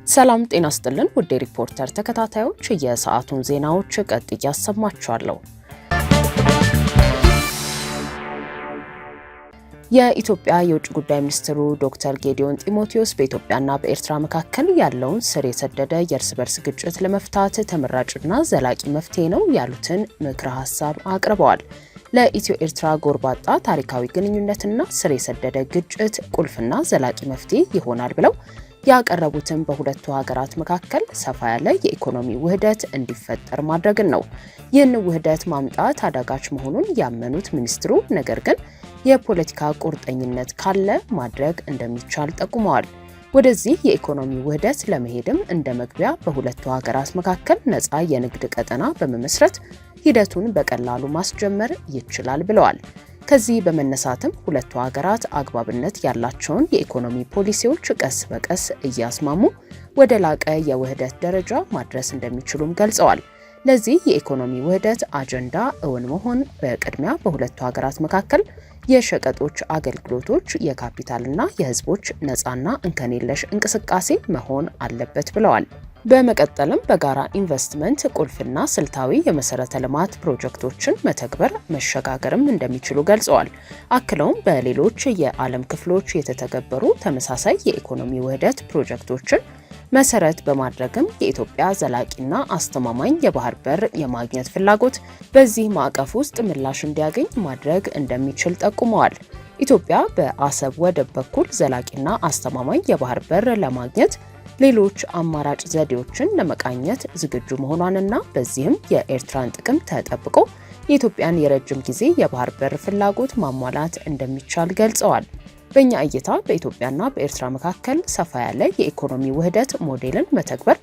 ሰላም ጤና ይስጥልን ውድ ሪፖርተር ተከታታዮች የሰዓቱን ዜናዎች ቀጥዬ አሰማችኋለሁ። የኢትዮጵያ የውጭ ጉዳይ ሚኒስትሩ ዶክተር ጌዲዮን ጢሞቴዎስ በኢትዮጵያና በኤርትራ መካከል ያለውን ስር የሰደደ የእርስ በርስ ግጭት ለመፍታት ተመራጭና ዘላቂ መፍትሄ ነው ያሉትን ምክረ ሀሳብ አቅርበዋል። ለኢትዮ ኤርትራ ጎርባጣ ታሪካዊ ግንኙነትና ስር የሰደደ ግጭት ቁልፍና ዘላቂ መፍትሄ ይሆናል ብለው ያቀረቡትን በሁለቱ ሀገራት መካከል ሰፋ ያለ የኢኮኖሚ ውህደት እንዲፈጠር ማድረግን ነው። ይህን ውህደት ማምጣት አዳጋች መሆኑን ያመኑት ሚኒስትሩ ነገር ግን የፖለቲካ ቁርጠኝነት ካለ ማድረግ እንደሚቻል ጠቁመዋል። ወደዚህ የኢኮኖሚ ውህደት ለመሄድም እንደ መግቢያ በሁለቱ ሀገራት መካከል ነፃ የንግድ ቀጠና በመመስረት ሂደቱን በቀላሉ ማስጀመር ይችላል ብለዋል። ከዚህ በመነሳትም ሁለቱ ሀገራት አግባብነት ያላቸውን የኢኮኖሚ ፖሊሲዎች ቀስ በቀስ እያስማሙ ወደ ላቀ የውህደት ደረጃ ማድረስ እንደሚችሉም ገልጸዋል። ለዚህ የኢኮኖሚ ውህደት አጀንዳ እውን መሆን በቅድሚያ በሁለቱ ሀገራት መካከል የሸቀጦች አገልግሎቶች፣ የካፒታልና የሕዝቦች ነፃና እንከን የለሽ እንቅስቃሴ መሆን አለበት ብለዋል። በመቀጠልም በጋራ ኢንቨስትመንት ቁልፍና ስልታዊ የመሰረተ ልማት ፕሮጀክቶችን መተግበር መሸጋገርም እንደሚችሉ ገልጸዋል። አክለውም በሌሎች የዓለም ክፍሎች የተተገበሩ ተመሳሳይ የኢኮኖሚ ውህደት ፕሮጀክቶችን መሰረት በማድረግም የኢትዮጵያ ዘላቂና አስተማማኝ የባህር በር የማግኘት ፍላጎት በዚህ ማዕቀፍ ውስጥ ምላሽ እንዲያገኝ ማድረግ እንደሚችል ጠቁመዋል። ኢትዮጵያ በአሰብ ወደብ በኩል ዘላቂና አስተማማኝ የባህር በር ለማግኘት ሌሎች አማራጭ ዘዴዎችን ለመቃኘት ዝግጁ መሆኗንና በዚህም የኤርትራን ጥቅም ተጠብቆ የኢትዮጵያን የረጅም ጊዜ የባህር በር ፍላጎት ማሟላት እንደሚቻል ገልጸዋል። በእኛ እይታ በኢትዮጵያና በኤርትራ መካከል ሰፋ ያለ የኢኮኖሚ ውህደት ሞዴልን መተግበር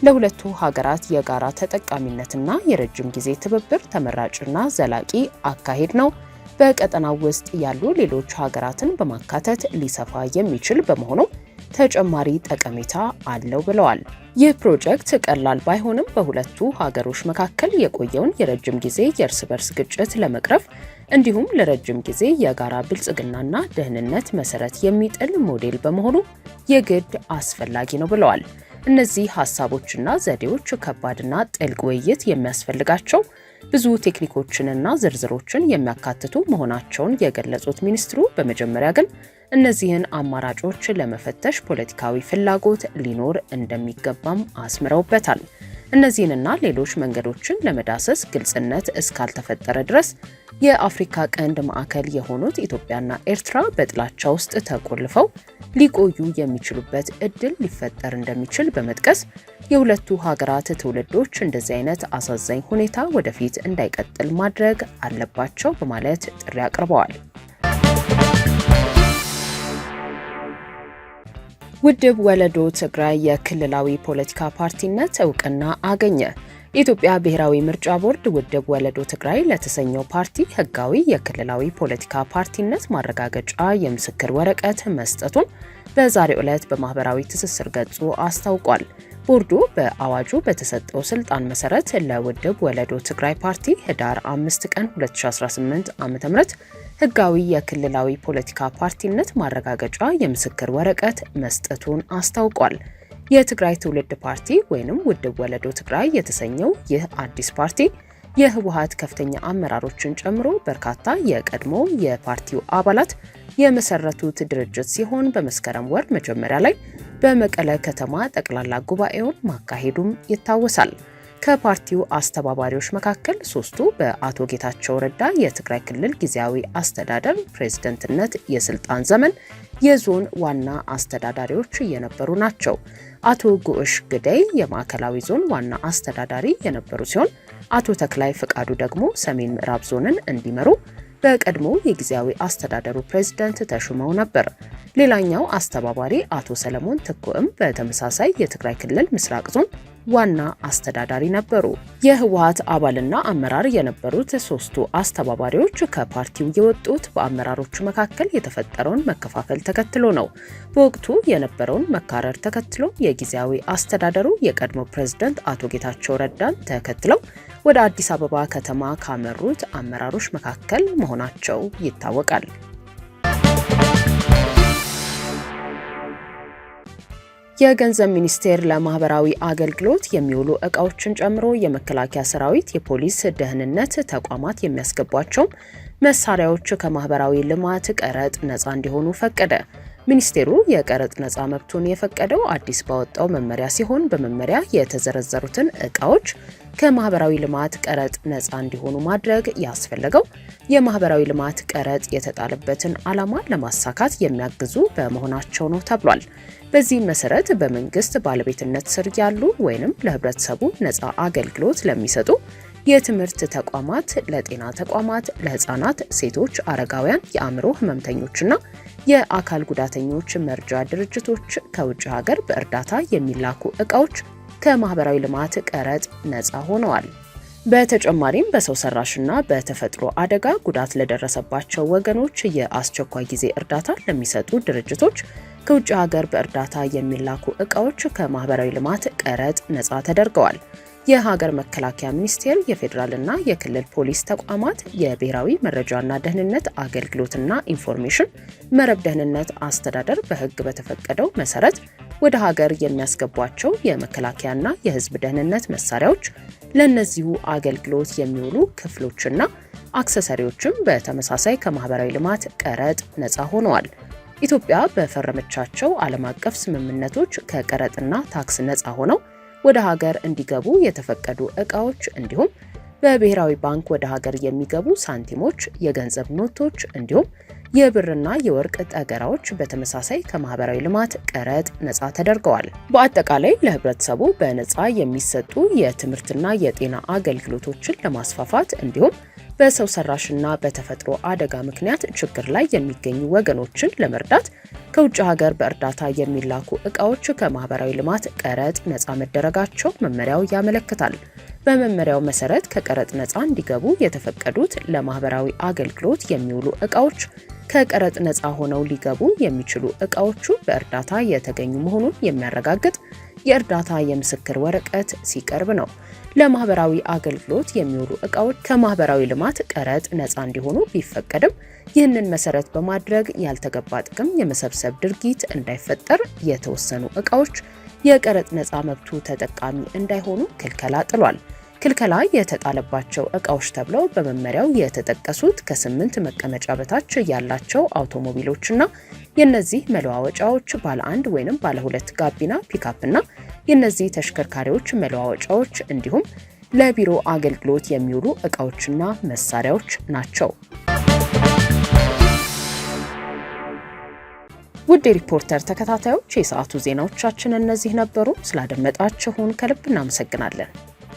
ለሁለቱ ሀገራት የጋራ ተጠቃሚነትና የረጅም ጊዜ ትብብር ተመራጭና ዘላቂ አካሄድ ነው። በቀጠናው ውስጥ ያሉ ሌሎች ሀገራትን በማካተት ሊሰፋ የሚችል በመሆኑ ተጨማሪ ጠቀሜታ አለው ብለዋል። ይህ ፕሮጀክት ቀላል ባይሆንም በሁለቱ ሀገሮች መካከል የቆየውን የረጅም ጊዜ የእርስ በርስ ግጭት ለመቅረፍ እንዲሁም ለረጅም ጊዜ የጋራ ብልጽግናና ደህንነት መሰረት የሚጥል ሞዴል በመሆኑ የግድ አስፈላጊ ነው ብለዋል። እነዚህ ሀሳቦችና ዘዴዎች ከባድና ጥልቅ ውይይት የሚያስፈልጋቸው ብዙ ቴክኒኮችንና ዝርዝሮችን የሚያካትቱ መሆናቸውን የገለጹት ሚኒስትሩ በመጀመሪያ ግን እነዚህን አማራጮች ለመፈተሽ ፖለቲካዊ ፍላጎት ሊኖር እንደሚገባም አስምረውበታል። እነዚህንና ሌሎች መንገዶችን ለመዳሰስ ግልጽነት እስካልተፈጠረ ድረስ የአፍሪካ ቀንድ ማዕከል የሆኑት ኢትዮጵያና ኤርትራ በጥላቻ ውስጥ ተቆልፈው ሊቆዩ የሚችሉበት እድል ሊፈጠር እንደሚችል በመጥቀስ የሁለቱ ሀገራት ትውልዶች እንደዚህ አይነት አሳዛኝ ሁኔታ ወደፊት እንዳይቀጥል ማድረግ አለባቸው በማለት ጥሪ አቅርበዋል። ውድብ ወለዶ ትግራይ የክልላዊ ፖለቲካ ፓርቲነት እውቅና አገኘ። የኢትዮጵያ ብሔራዊ ምርጫ ቦርድ ውድብ ወለዶ ትግራይ ለተሰኘው ፓርቲ ህጋዊ የክልላዊ ፖለቲካ ፓርቲነት ማረጋገጫ የምስክር ወረቀት መስጠቱን በዛሬው ዕለት በማህበራዊ ትስስር ገጹ አስታውቋል። ቦርዱ በአዋጁ በተሰጠው ስልጣን መሰረት ለውድብ ወለዶ ትግራይ ፓርቲ ህዳር 5 ቀን 2018 ዓ.ም ህጋዊ የክልላዊ ፖለቲካ ፓርቲነት ማረጋገጫ የምስክር ወረቀት መስጠቱን አስታውቋል። የትግራይ ትውልድ ፓርቲ ወይንም ውድብ ወለዶ ትግራይ የተሰኘው ይህ አዲስ ፓርቲ የህወሓት ከፍተኛ አመራሮችን ጨምሮ በርካታ የቀድሞ የፓርቲው አባላት የመሰረቱት ድርጅት ሲሆን በመስከረም ወር መጀመሪያ ላይ በመቀለ ከተማ ጠቅላላ ጉባኤውን ማካሄዱም ይታወሳል። ከፓርቲው አስተባባሪዎች መካከል ሶስቱ በአቶ ጌታቸው ረዳ የትግራይ ክልል ጊዜያዊ አስተዳደር ፕሬዝዳንትነት የስልጣን ዘመን የዞን ዋና አስተዳዳሪዎች የነበሩ ናቸው። አቶ ጉዕሽ ግደይ የማዕከላዊ ዞን ዋና አስተዳዳሪ የነበሩ ሲሆን አቶ ተክላይ ፍቃዱ ደግሞ ሰሜን ምዕራብ ዞንን እንዲመሩ በቀድሞ የጊዜያዊ አስተዳደሩ ፕሬዝዳንት ተሹመው ነበር። ሌላኛው አስተባባሪ አቶ ሰለሞን ትኩእም በተመሳሳይ የትግራይ ክልል ምስራቅ ዞን ዋና አስተዳዳሪ ነበሩ። የህወሓት አባልና አመራር የነበሩት ሶስቱ አስተባባሪዎች ከፓርቲው የወጡት በአመራሮቹ መካከል የተፈጠረውን መከፋፈል ተከትሎ ነው። በወቅቱ የነበረውን መካረር ተከትሎ የጊዜያዊ አስተዳደሩ የቀድሞ ፕሬዝዳንት አቶ ጌታቸው ረዳን ተከትለው ወደ አዲስ አበባ ከተማ ካመሩት አመራሮች መካከል መሆናቸው ይታወቃል። የገንዘብ ሚኒስቴር ለማህበራዊ አገልግሎት የሚውሉ ዕቃዎችን ጨምሮ የመከላከያ ሰራዊት፣ የፖሊስ፣ ደህንነት ተቋማት የሚያስገቧቸው መሳሪያዎች ከማህበራዊ ልማት ቀረጥ ነፃ እንዲሆኑ ፈቀደ። ሚኒስቴሩ የቀረጥ ነፃ መብቱን የፈቀደው አዲስ ባወጣው መመሪያ ሲሆን በመመሪያ የተዘረዘሩትን ዕቃዎች ከማህበራዊ ልማት ቀረጥ ነፃ እንዲሆኑ ማድረግ ያስፈለገው የማህበራዊ ልማት ቀረጥ የተጣለበትን ዓላማ ለማሳካት የሚያግዙ በመሆናቸው ነው ተብሏል። በዚህ መሰረት በመንግስት ባለቤትነት ስር ያሉ ወይንም ለህብረተሰቡ ነፃ አገልግሎት ለሚሰጡ የትምህርት ተቋማት፣ ለጤና ተቋማት፣ ለህፃናት፣ ሴቶች፣ አረጋውያን፣ የአእምሮ ህመምተኞችና የአካል ጉዳተኞች መርጃ ድርጅቶች ከውጭ ሀገር በእርዳታ የሚላኩ ዕቃዎች ከማህበራዊ ልማት ቀረጥ ነፃ ሆነዋል። በተጨማሪም በሰው ሰራሽና በተፈጥሮ አደጋ ጉዳት ለደረሰባቸው ወገኖች የአስቸኳይ ጊዜ እርዳታ ለሚሰጡ ድርጅቶች ከውጭ ሀገር በእርዳታ የሚላኩ ዕቃዎች ከማህበራዊ ልማት ቀረጥ ነፃ ተደርገዋል። የሀገር መከላከያ ሚኒስቴር፣ የፌዴራልና የክልል ፖሊስ ተቋማት፣ የብሔራዊ መረጃና ደህንነት አገልግሎትና ኢንፎርሜሽን መረብ ደህንነት አስተዳደር በህግ በተፈቀደው መሰረት ወደ ሀገር የሚያስገቧቸው የመከላከያና የህዝብ ደህንነት መሳሪያዎች ለእነዚሁ አገልግሎት የሚውሉ ክፍሎችና አክሰሰሪዎችም በተመሳሳይ ከማህበራዊ ልማት ቀረጥ ነፃ ሆነዋል። ኢትዮጵያ በፈረመቻቸው ዓለም አቀፍ ስምምነቶች ከቀረጥና ታክስ ነፃ ሆነው ወደ ሀገር እንዲገቡ የተፈቀዱ ዕቃዎች እንዲሁም በብሔራዊ ባንክ ወደ ሀገር የሚገቡ ሳንቲሞች፣ የገንዘብ ኖቶች እንዲሁም የብርና የወርቅ ጠገራዎች በተመሳሳይ ከማህበራዊ ልማት ቀረጥ ነፃ ተደርገዋል። በአጠቃላይ ለህብረተሰቡ በነፃ የሚሰጡ የትምህርትና የጤና አገልግሎቶችን ለማስፋፋት እንዲሁም በሰው ሰራሽና በተፈጥሮ አደጋ ምክንያት ችግር ላይ የሚገኙ ወገኖችን ለመርዳት ከውጭ ሀገር በእርዳታ የሚላኩ ዕቃዎች ከማህበራዊ ልማት ቀረጥ ነፃ መደረጋቸው መመሪያው ያመለክታል። በመመሪያው መሰረት ከቀረጥ ነፃ እንዲገቡ የተፈቀዱት ለማህበራዊ አገልግሎት የሚውሉ ዕቃዎች ከቀረጥ ነፃ ሆነው ሊገቡ የሚችሉ ዕቃዎቹ በእርዳታ የተገኙ መሆኑን የሚያረጋግጥ የእርዳታ የምስክር ወረቀት ሲቀርብ ነው። ለማህበራዊ አገልግሎት የሚውሉ ዕቃዎች ከማህበራዊ ልማት ቀረጥ ነፃ እንዲሆኑ ቢፈቀድም ይህንን መሰረት በማድረግ ያልተገባ ጥቅም የመሰብሰብ ድርጊት እንዳይፈጠር የተወሰኑ ዕቃዎች የቀረጥ ነፃ መብቱ ተጠቃሚ እንዳይሆኑ ክልከላ ጥሏል። ክልከላ የተጣለባቸው ዕቃዎች ተብለው በመመሪያው የተጠቀሱት ከ8 መቀመጫ በታች ያላቸው አውቶሞቢሎችና የነዚህ መለዋወጫዎች ባለ 1 ወይም ባለ 2 ጋቢና ፒካፕና የነዚህ ተሽከርካሪዎች መለዋወጫዎች እንዲሁም ለቢሮ አገልግሎት የሚውሉ ዕቃዎችና መሳሪያዎች ናቸው። ውድ ሪፖርተር ተከታታዮች የሰዓቱ ዜናዎቻችን እነዚህ ነበሩ። ስላደመጣችሁን ከልብ እናመሰግናለን።